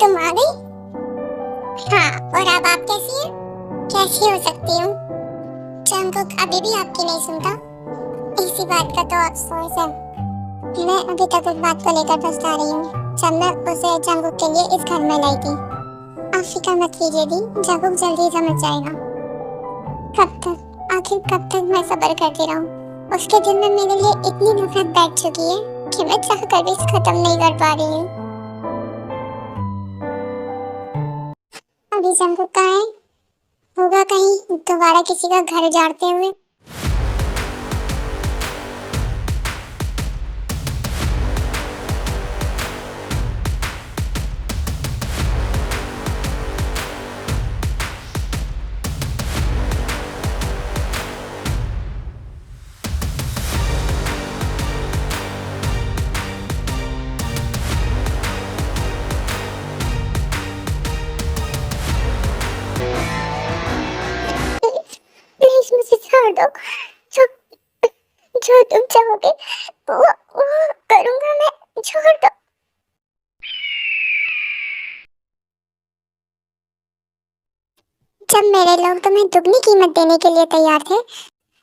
तुम आ गई? हाँ, और अब आप कैसी हैं? कैसी हो सकती हूँ? जंगकुक अभी भी आपकी नहीं सुनता। इसी बात का तो अफसोस है। मैं अभी तक उस बात को लेकर पछता रही हूँ जब मैं उसे जंगकुक के लिए इस घर में लाई थी। आप फिक्र मत कीजिए दी, जंगकुक जल्दी समझ जाएगा। कब तक, आखिर कब तक मैं सब्र करती रहूँ? उसके दिल में मेरे लिए इतनी नफरत बैठ चुकी है कि मैं चाह कर भी इसे खत्म नहीं कर पा रही हूँ। अभी जंगकुक कहाँ है? होगा कहीं दोबारा किसी का घर उजाड़ते हुए। प्लीज मुझे छोड़ दो। जो जो तुम चाहोगे वो करूंगा मैं। छोड़ दो। जब मेरे लोग तुम्हें दुगनी कीमत देने के लिए तैयार थे,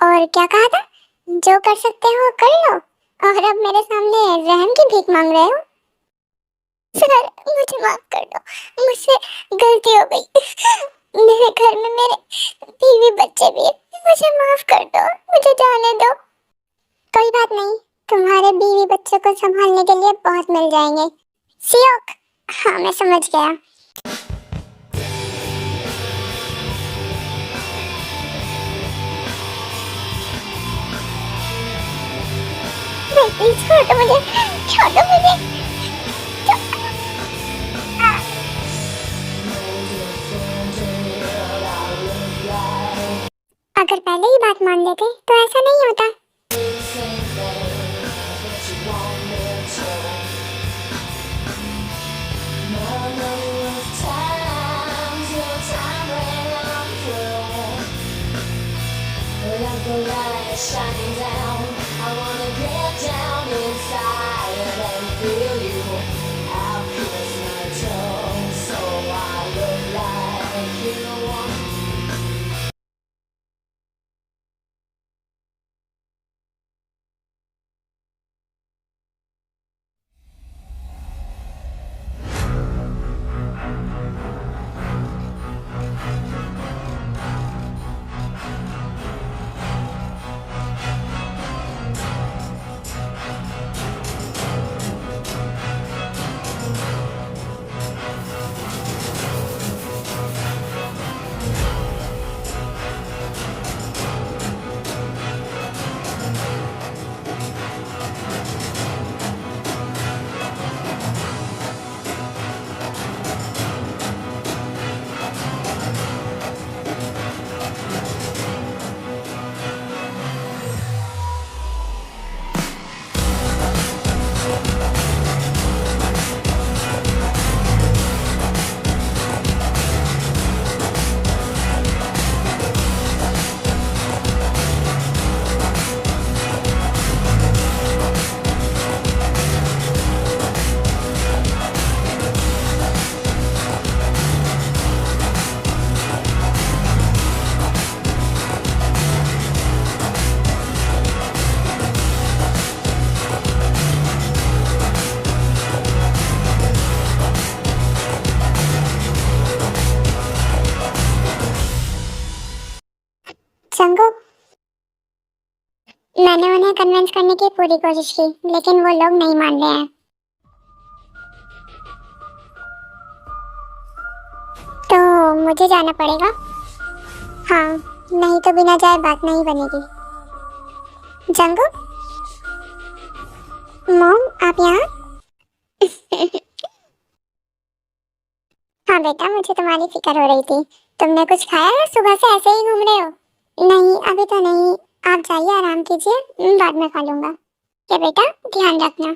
और क्या कहा था? जो कर सकते हो कर लो, और अब मेरे सामने रहम की भीख मांग रहे हो? सर, मुझे माफ कर दो। मुझसे गलती हो गई। मेरे घर में मेरे बीवी बच्चे भी हैं। मुझे माफ कर दो। मुझे जाने दो। कोई बात नहीं, तुम्हारे बीवी बच्चों को संभालने के लिए बहुत मिल जाएंगे। सियोक। हाँ, मैं समझ गया। प्लीज छोड़ दो मुझे। छोड़ दो मुझे। अगर पहले ही बात मान लेते तो ऐसा नहीं होता। Shining down, I wanna get down inside and feel you. I'll kiss my tongue so I look like you. Jungkook, मैंने उन्हें कन्विंस करने की पूरी कोशिश की, लेकिन वो लोग नहीं मान रहे हैं। तो मुझे जाना पड़ेगा। हाँ, नहीं तो बिना जाए बात नहीं बनेगी। जंगकुक, मॉम, आप यहाँ? हाँ बेटा, मुझे तुम्हारी फिक्र हो रही थी। तुमने कुछ खाया है? सुबह से ऐसे ही घूम रहे हो? नहीं, अभी तो नहीं। आप जाइए, आराम कीजिए, बाद में खा लूंगा। क्या बेटा, ध्यान रखना।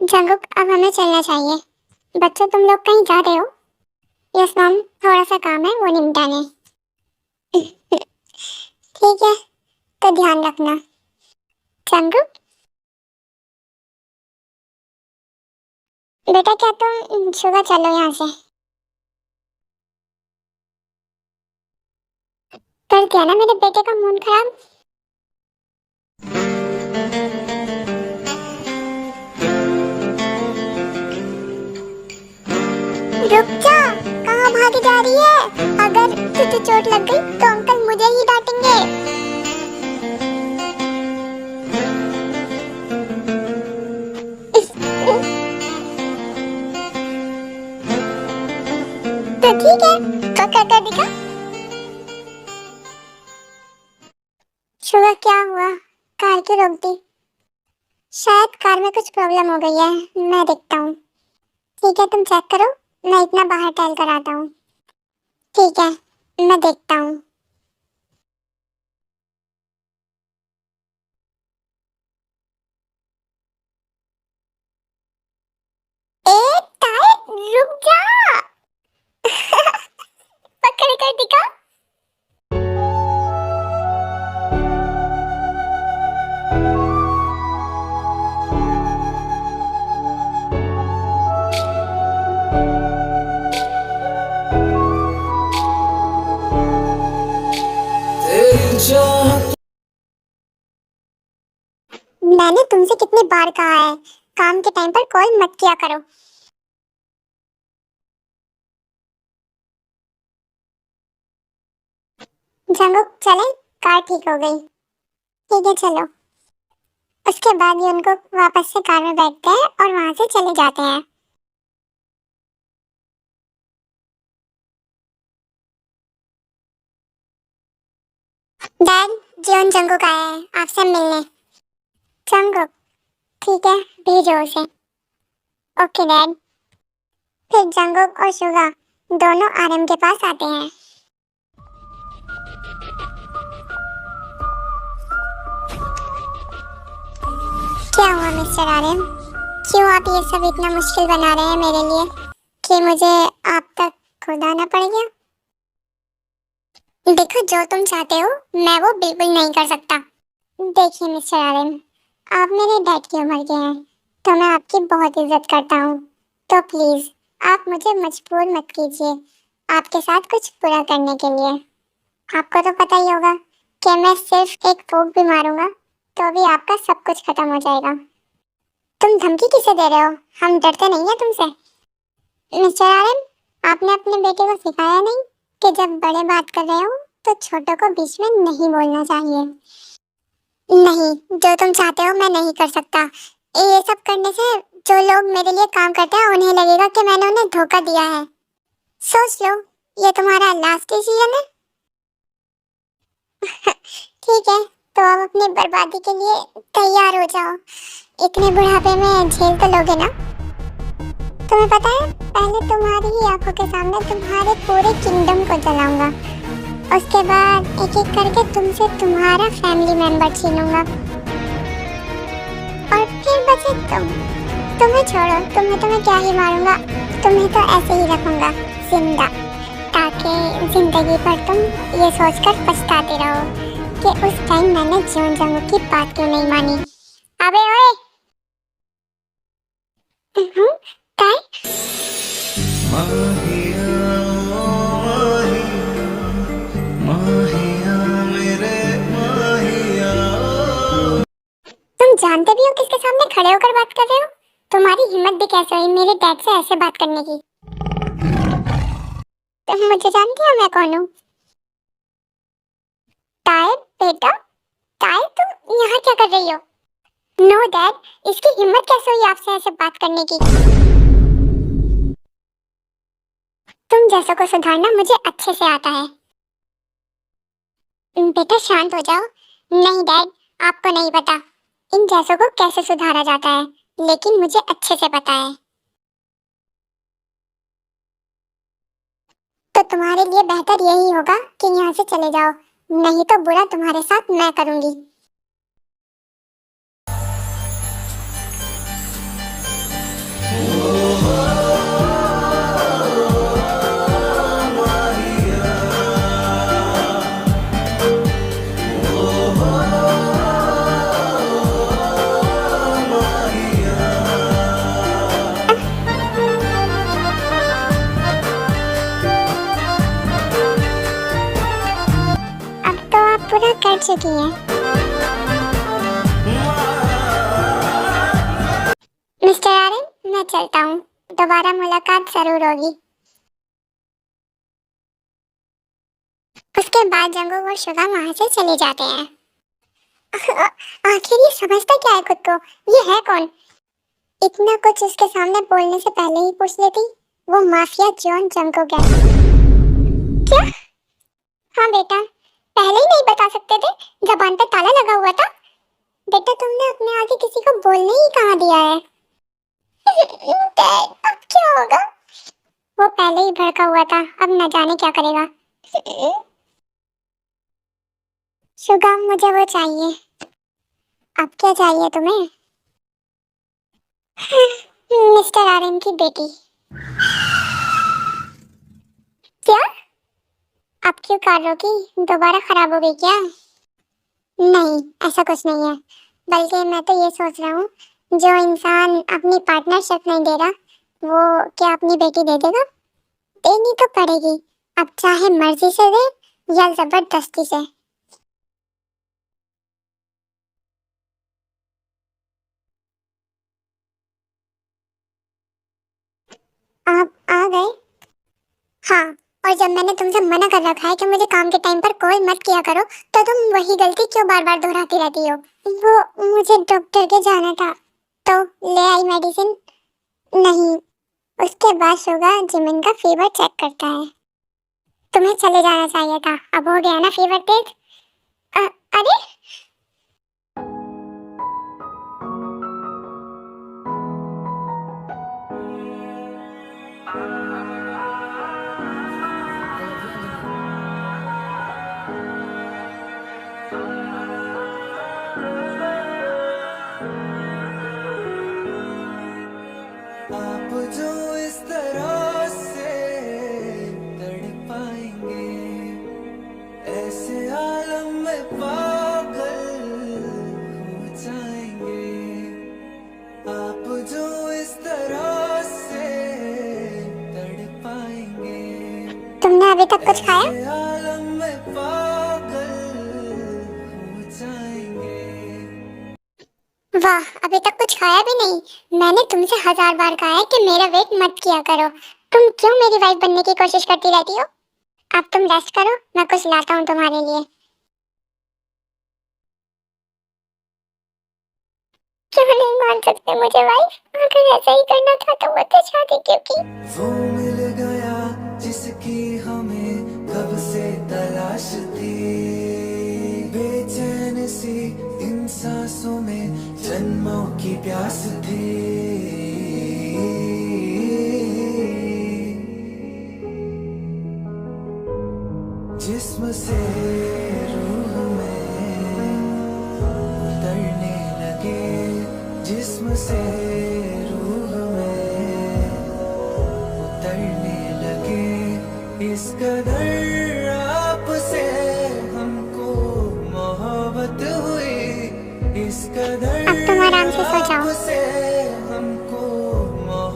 जंगकुक, अब हमें चलना चाहिए। बच्चों, तुम लोग कहीं जा रहे हो? यस मॉम, थोड़ा सा काम है, वो निपटाने। ठीक है, तो ध्यान रखना। जंगकुक, बेटा क्या तुम शुगर चलो यहाँ से। कर दिया ना मेरे बेटे का मूड खराब। रुक जा, कहाँ भागी जा रही है? अगर तुझे चोट लग गई तो अंकल मुझे ही डांटेंगे। तो ठीक है, तो कर दिखा। शुगर क्या हुआ? कार क्यों रोक दी? शायद कार में कुछ प्रॉब्लम हो गई है, मैं देखता हूँ। ठीक है तुम चेक करो, मैं इतना बाहर टहल कर आता हूँ। ठीक है, मैं देखता हूँ। ए टायर रुक जा। पकड़ कर दिखा। तेरी चाहत मैंने तुमसे कितनी बार कहा है, काम के टाइम पर कॉल मत किया करो। जंगुक चले, कार ठीक हो गई। ठीक है चलो। उसके बाद ये उनको वापस से कार में बैठते हैं और वहां से चले जाते हैं। डैड, जियोन जंगुक आया है आपसे मिलने। जंगुक, ठीक है भेजो उसे। Okay dad. फिर जंगुक और शुगा दोनों आरएम के पास आते हैं। क्या हुआ मिस्टर आरएम? क्यों आप ये सब इतना मुश्किल बना रहे हैं मेरे लिए कि मुझे आप तक खुद आना पड़ गया? देखो जो तुम चाहते हो मैं वो बिल्कुल नहीं कर सकता। देखिए मिस्टर आरएम, आप मेरे डैड की उम्र के हैं तो मैं आपकी बहुत इज्जत करता हूँ। तो प्लीज आप मुझे मजबूर मत कीजिए आपके साथ कुछ पूरा करने के लिए। आपको तो पता ही होगा कि मैं सिर्फ एक फूंक भी मारूंगा तो भी आपका सब कुछ खत्म हो जाएगा। तुम धमकी किसे दे रहे हो? हम डरते नहीं है तुमसे। मिस्टर आरएम, आपने अपने बेटे को सिखाया नहीं कि जब बड़े बात कर रहे हो तो छोटों को बीच में नहीं बोलना चाहिए। नहीं, जो तुम चाहते हो मैं नहीं कर सकता। ये सब करने से जो लोग मेरे लिए काम करते हैं उन्हें लगेगा कि मैंने उन्हें धोखा दिया है। सोच लो, ये तुम्हारा लास्ट डिसीजन है। ठीक है, तो अब अपनी बर्बादी के लिए तैयार हो जाओ। इतने बुढ़ापे में झेल तो लोगे ना? तुम्हें पता है, पहले तुम्हारी ही आंखों के सामने तुम्हारे पूरे किंगडम को जलाऊंगा। उसके बाद एक एक करके तुमसे तुम्हारा फैमिली मेंबर छीनूंगा। और फिर बचे तुम्हें छोड़ो, तुम्हें क्या ही मारूंगा। तुम्हें तो ऐसे ही रखूंगा जिंदा, ताकि जिंदगी भर तुम ये सोचकर पछताते रहो कि उस टाइम मैंने जियोन जंगुक की बात क्यों नहीं मानी। अबे ओए! काय? तुम जानते भी हो किसके सामने खड़े होकर बात कर रहे हो? तुम्हारी हिम्मत भी कैसे हुई मेरे डैड से ऐसे बात करने की? तुम मुझे जानती हो मैं कौन हूँ? तायर बेटा, तायर तुम यहाँ क्या कर रही हो? नो डैड, इसकी हिम्मत कैसे हुई आपसे ऐसे बात करने की? तुम जैसों को सुधारना मुझे अच्छे से आता है। बेटा शांत हो जाओ। नहीं डैड, आपको नहीं पता इन जैसों को कैसे सुधारा जाता है, लेकिन मुझे अच्छे से पता है। तो तुम्हारे लिए बेहतर यही होगा कि यहाँ से चले जाओ, नहीं तो बुरा तुम्हारे साथ मैं करूँगी। कर चुकी हैं। मिस्टर आर्यन, मैं चलता हूँ, दोबारा मुलाकात जरूर होगी। उसके बाद जंगू और शुगा वहां से चले जाते हैं। आखिर ये समझता क्या है खुद को? ये है कौन? इतना कुछ उसके सामने बोलने से पहले ही पूछ लेती। वो माफिया जॉन जंगुक है। क्या? हाँ बेटा, पहले ही नहीं बता सकते थे? जबान पे ताला लगा हुआ था। बेटा तुमने अपने आगे किसी को बोलने ही कहाँ दिया है? डैड, अब क्या होगा? वो पहले ही भड़का हुआ था, अब न जाने क्या करेगा। शुगा, मुझे वो चाहिए। अब क्या चाहिए तुम्हें? मिस्टर आर्यन की बेटी। क्या? अब क्यों कार रोकी? दोबारा खराब हो गई क्या? नहीं, ऐसा कुछ नहीं है। बल्कि मैं तो ये सोच रहा हूँ, जो इंसान अपनी पार्टनरशिप नहीं दे रहा, वो क्या अपनी बेटी दे देगा? देनी तो पड़ेगी, अब चाहे मर्जी से दे या जबरदस्ती से। आप आ गए? हाँ, और जब मैंने तुमसे मना कर रखा है कि मुझे काम के टाइम पर कॉल मत किया करो, तो तुम वही गलती क्यों बार बार दोहराती रहती हो? वो मुझे डॉक्टर के जाना था, तो ले आई मेडिसिन। नहीं, उसके बाद शुगर जिमिन का फीवर चेक करता है। तुम्हें चले जाना चाहिए था, अब हो गया ना फीवर तेज। अरे आप जो इस तरह से तड़पाएंगे, ऐसे आलम में पागल हो जाएंगे। आप जो इस तरह से तड़पाएंगे, तुमने अभी तक कुछ खाया? ऐसे आलम में पागल हो जाएंगे। वाह, अभी तक कुछ खाया भी नहीं। मैंने तुमसे 1000 बार कहा है कि मेरा वेट मत किया करो। तुम क्यों मेरी वाइफ बनने की कोशिश करती रहती हो? अब तुम रेस्ट करो, मैं कुछ लाता हूँ तुम्हारे लिए। क्यों नहीं मान सकते मुझे वाइफ? अगर ऐसा ही करना था तो मुझसे शादी क्यों की? वो मिल गया जिसकी हमें कब से तलाश थी, बेचैन सी इन सांसों में जन्मों की प्यास थी। जिस्म से रूह में उतरने लगे, जिस्म से रूह में उतरने लगे। इस कदर आपसे हमको मोहब्बत हुई, इस कदर अब तुम आराम से सो जाओ। आपसे हमको मोहब्बत।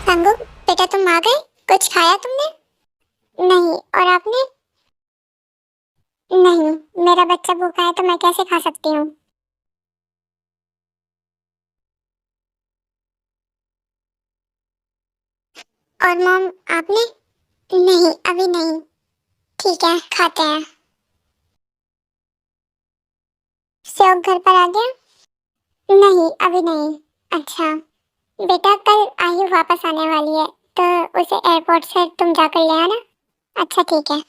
संगू, बेटा तुम आ गए? कुछ खाया तुमने? नहीं, और आपने? नहीं, मेरा बच्चा भूखा है तो मैं कैसे खा सकती हूँ? और मॉम, आपने? नहीं, अभी नहीं। ठीक है, खाते हैं। सेव घर पर आ गया? नहीं, अभी नहीं। अच्छा बेटा, कल आयु वापस आने वाली है, तो उसे एयरपोर्ट से तुम जाकर ले आना। अच्छा ठीक है।